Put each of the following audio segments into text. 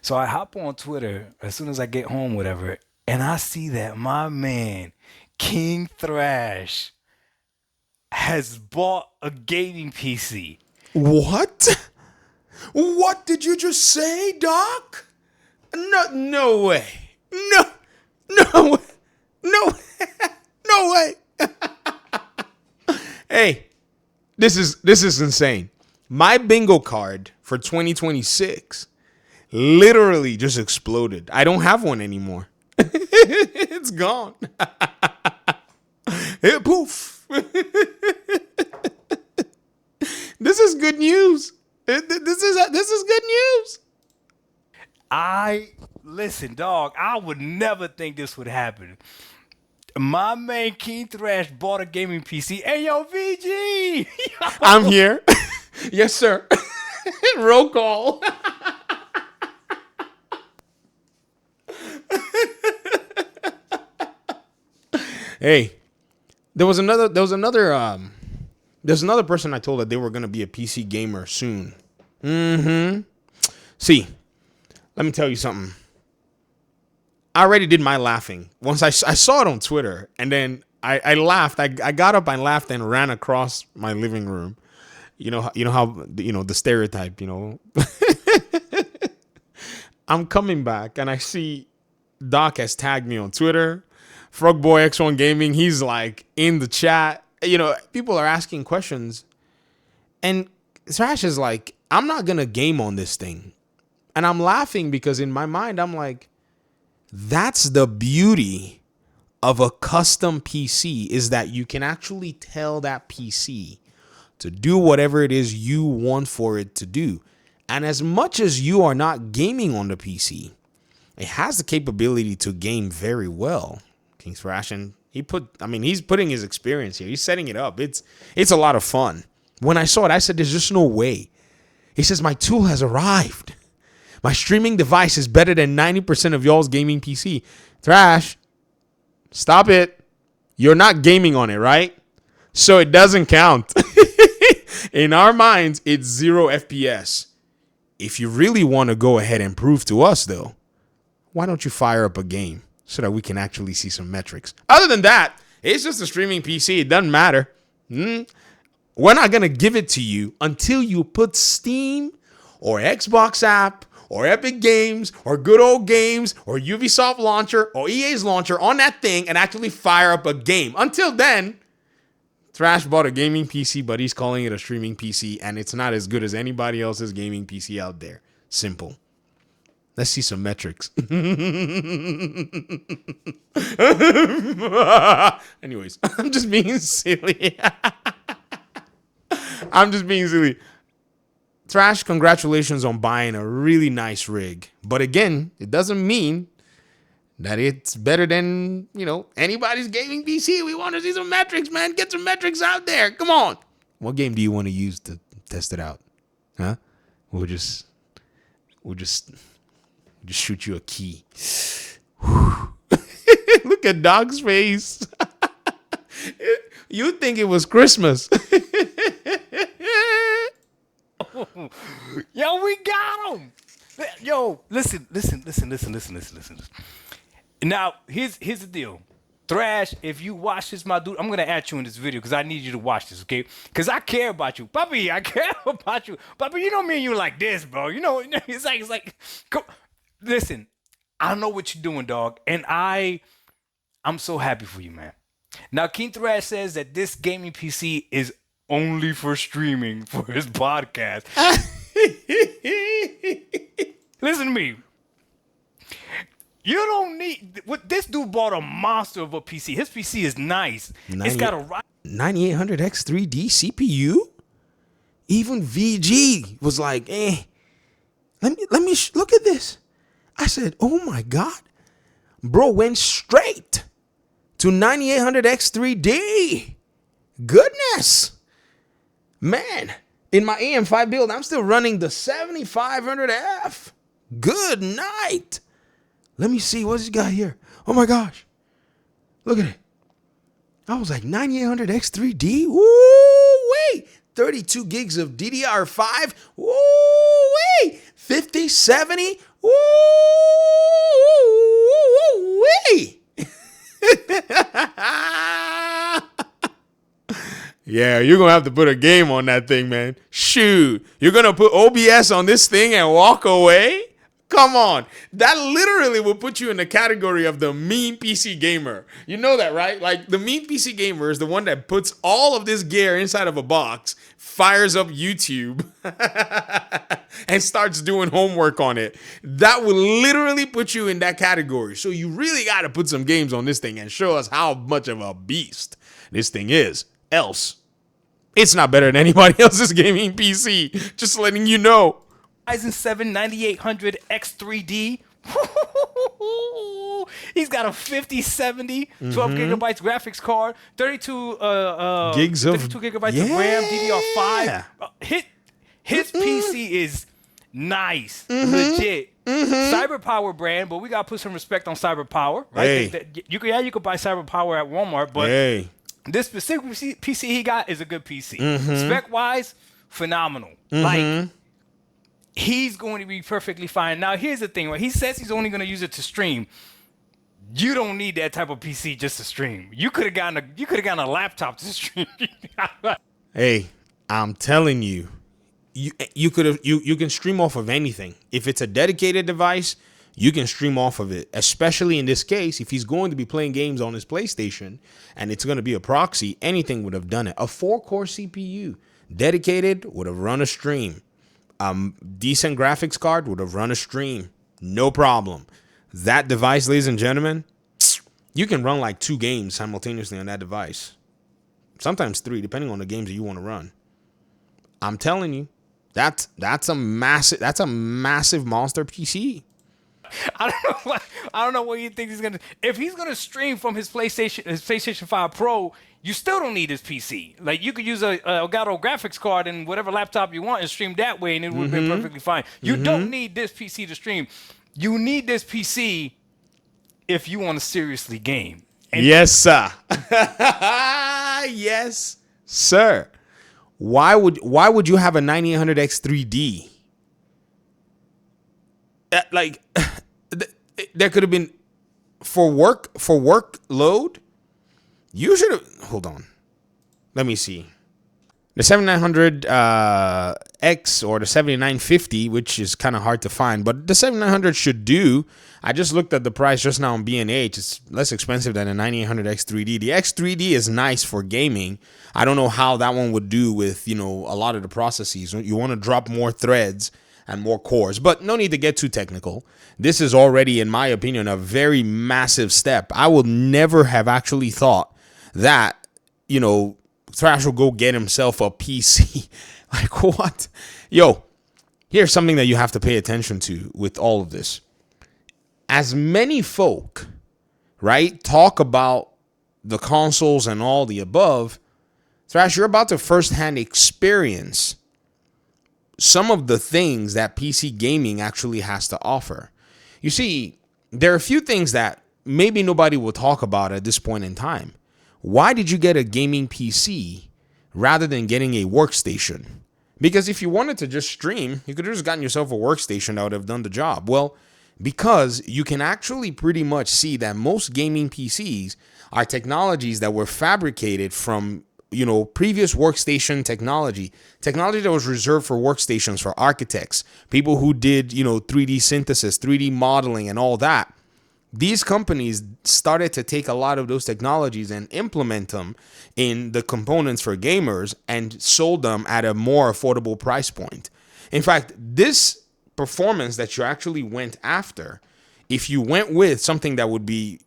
So I hop on Twitter as soon as I get home, whatever, and I see that my man, King Thrash, has bought a gaming PC. What? What did you just say, Doc? No, no way. No, no, no, no way. Hey, this is insane. My bingo card for 2026 literally just exploded. I don't have one anymore. It's gone. Poof. This is good news. This is good news. I listen, dog. I would never think this would happen. My man King Thrash bought a gaming PC. Hey yo, VG. I'm here. Yes, sir. Roll call. Hey, there's another person I told that they were gonna be a PC gamer soon. See, let me tell you something. I already did my laughing. Once I saw it on Twitter, and then I laughed. I got up, I laughed, and ran across my living room. You know how the stereotype. I'm coming back, and I see Doc has tagged me on Twitter. Frogboy X1 Gaming. He's like in the chat. People are asking questions, and Thrash is like, I'm not gonna game on this thing, and I'm laughing because in my mind I'm like, that's the beauty of a custom PC, is that you can actually tell that PC to do whatever it is you want for it to do. And as much as you are not gaming on the PC, it has the capability to game very well. King Thrash, and he's putting his experience here. He's setting it up. It's a lot of fun. When I saw it, I said, there's just no way. He says, my tool has arrived. My streaming device is better than 90% of y'all's gaming PC. Thrash, stop it. You're not gaming on it, right? So it doesn't count. In our minds, it's 0 FPS. If you really want to go ahead and prove to us, though, why don't you fire up a game so that we can actually see some metrics? Other than that, it's just a streaming PC. It doesn't matter. We're not going to give it to you until you put Steam or Xbox app or Epic Games or Good Old Games or Ubisoft launcher or EA's launcher on that thing and actually fire up a game. Until then, Thrash bought a gaming PC, but he's calling it a streaming PC, and it's not as good as anybody else's gaming PC out there. Simple. Let's see some metrics. Anyways, I'm just being silly. I'm just being silly. Thrash, congratulations on buying a really nice rig. But again, it doesn't mean that it's better than, anybody's gaming PC. We want to see some metrics, man. Get some metrics out there. Come on. What game do you want to use to test it out? Huh? We'll just shoot you a key. Look at Dog's face. You think it was Christmas. Yo, we got him. Yo, listen. Now, here's the deal. Thrash, if you watch this, my dude, I'm going to add you in this video because I need you to watch this, okay? Because I care about you. Puppy, I care about you. Puppy, you know me and you like this, bro. It's like, come. Listen, I know what you're doing, dog. And I'm so happy for you, man. Now, King Thrash says that this gaming PC is only for streaming for his podcast. Listen to me. You don't need what this dude bought a monster of a PC. His PC is nice. It's got a 9800X3D CPU. Even VG was like, let me look at this. I said, oh my God. Bro went straight to 9800X3D. Goodness. Man, in my AM5 build, I'm still running the 7500F. Good night. Let me see. What's he got here? Oh my gosh. Look at it. I was like 9800X3D. Woo wait. 32 gigs of DDR5. Woo wait. 50, 70. Ooh-wee. Yeah, you're going to have to put a game on that thing, man. Shoot. You're going to put OBS on this thing and walk away? Come on. That literally will put you in the category of the mean PC gamer. You know that, right? Like, the mean PC gamer is the one that puts all of this gear inside of a box, fires up YouTube, and starts doing homework on it. That will literally put you in that category. So you really got to put some games on this thing and show us how much of a beast this thing is. Else, it's not better than anybody else's gaming PC. Just letting you know. Ryzen 7 9800 X3D. He's got a 5070, 12 gigabytes graphics card, 32 gigs of 32 gigabytes of RAM, DDR5. His PC is nice, legit. Cyber Power brand, but we gotta put some respect on Cyber Power, right? Hey. You could buy Cyber Power at Walmart, but this specific PC he got is a good PC. Spec wise, phenomenal. Like, he's going to be perfectly fine. Now, here's the thing, right? He says he's only going to use it to stream. You don't need that type of PC just to stream. You could have gotten a laptop to stream. Hey, I'm telling you, you can stream off of anything. If it's a dedicated device, you can stream off of it. Especially in this case, if he's going to be playing games on his PlayStation and it's going to be a proxy, anything would have done it. A 4-core CPU, dedicated, would have run a stream. Decent graphics card would have run a stream. No problem. That device, ladies and gentlemen, you can run like 2 games simultaneously on that device. Sometimes 3, depending on the games that you want to run. I'm telling you, that's a massive monster PC. I don't know what you think he's gonna. If he's gonna stream from his PlayStation 5 Pro, you still don't need his PC. Like, you could use a Elgato graphics card and whatever laptop you want and stream that way, and it would be perfectly fine. You don't need this PC to stream. You need this PC if you want to seriously game. And yes, sir. Yes, sir. Why would you have a 9800 X3D? Like, there could have been for workload. You should have. Hold on. Let me see. The 7900 X or the 7950, which is kind of hard to find, but the 7900 should do. I just looked at the price just now on B&H. It's less expensive than a 9800 X3D. The X3D is nice for gaming. I don't know how that one would do with, a lot of the processes. You want to drop more threads and more cores, but no need to get too technical. This is already, in my opinion, a very massive step. I would never have actually thought that, Thrash will go get himself a PC. Like, what? Yo, here's something that you have to pay attention to with all of this. As many folk, right, talk about the consoles and all the above, Thrash, you're about to firsthand experience some of the things that PC gaming actually has to offer. You see, there are a few things that maybe nobody will talk about at this point in time. Why did you get a gaming PC rather than getting a workstation? Because if you wanted to just stream, you could have just gotten yourself a workstation that would have done the job. Well, because you can actually pretty much see that most gaming PCs are technologies that were fabricated from previous workstation technology that was reserved for workstations, for architects, people who did, 3D synthesis, 3D modeling and all that. These companies started to take a lot of those technologies and implement them in the components for gamers and sold them at a more affordable price point. In fact, this performance that you actually went after, if you went with something that would be,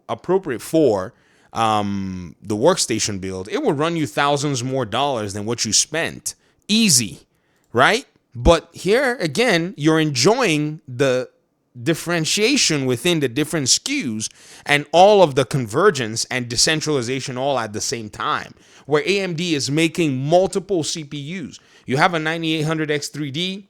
appropriate for the workstation build, it would run you thousands more dollars than what you spent. Easy, right? But here again, you're enjoying the differentiation within the different SKUs and all of the convergence and decentralization all at the same time, where AMD is making multiple CPUs. You have a 9800 X3D.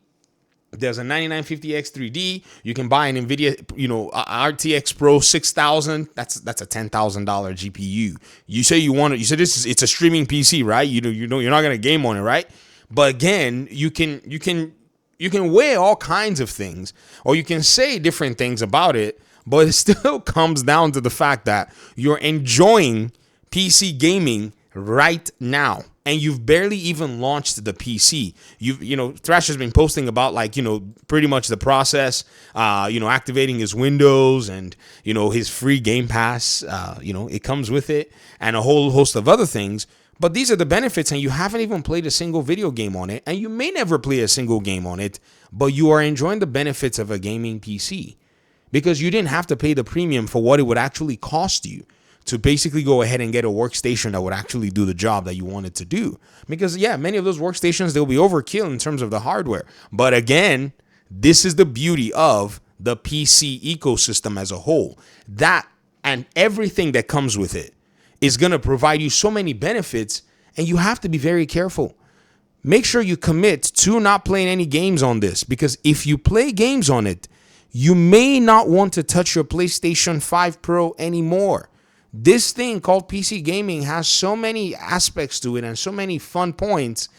There's a 9950 X3D. You can buy an NVIDIA, RTX Pro 6000. That's a $10,000 GPU. You say it's a streaming PC, right? You're not gonna game on it, right? But again, you can You can weigh all kinds of things, or you can say different things about it, but it still comes down to the fact that you're enjoying PC gaming right now, and you've barely even launched the PC. Thrash has been posting about, like, pretty much the process, activating his Windows and, his free Game Pass, it comes with it, and a whole host of other things. But these are the benefits, and you haven't even played a single video game on it, and you may never play a single game on it, but you are enjoying the benefits of a gaming PC because you didn't have to pay the premium for what it would actually cost you to basically go ahead and get a workstation that would actually do the job that you wanted to do. Because, yeah, many of those workstations, they'll be overkill in terms of the hardware. But again, this is the beauty of the PC ecosystem as a whole. That and everything that comes with it is going to provide you so many benefits, and you have to be very careful. Make sure you commit to not playing any games on this, because if you play games on it, you may not want to touch your PlayStation 5 Pro anymore. This thing called PC gaming has so many aspects to it and so many fun points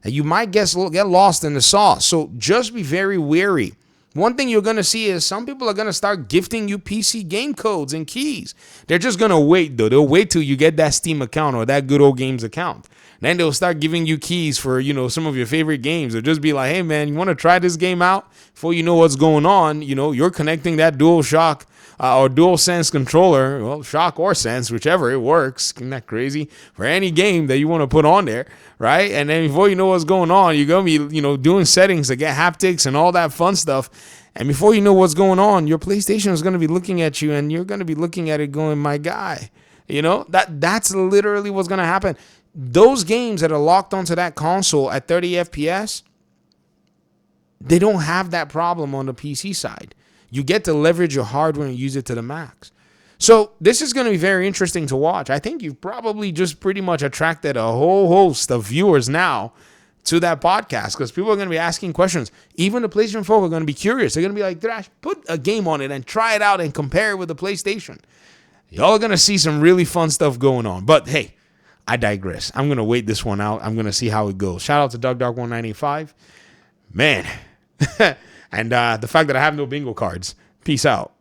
that you might get lost in the sauce. So just be very wary. One thing you're going to see is some people are going to start gifting you PC game codes and keys. They're just going to wait, though. They'll wait till you get that Steam account or that Good Old Games account. Then they'll start giving you keys for, some of your favorite games. They'll just be like, hey, man, you want to try this game out? Before you know what's going on, you're connecting that DualShock or DualSense controller, well, Shock or Sense, whichever, it works. Isn't that crazy? For any game that you want to put on there, right? And then before you know what's going on, you're going to be, doing settings to get haptics and all that fun stuff. And before you know what's going on, your PlayStation is going to be looking at you, and you're going to be looking at it going, my guy, that's literally what's going to happen. Those games that are locked onto that console at 30 FPS, they don't have that problem on the PC side. You get to leverage your hardware and use it to the max. So this is going to be very interesting to watch. I think you've probably just pretty much attracted a whole host of viewers now to that podcast, because people are going to be asking questions. Even the PlayStation folk are going to be curious. They're going to be like, Thrash, put a game on it and try it out and compare it with the PlayStation. Y'all are going to see some really fun stuff going on. But hey, I digress. I'm going to wait this one out. I'm going to see how it goes. Shout out to DougDark1985. Man. And the fact that I have no bingo cards. Peace out.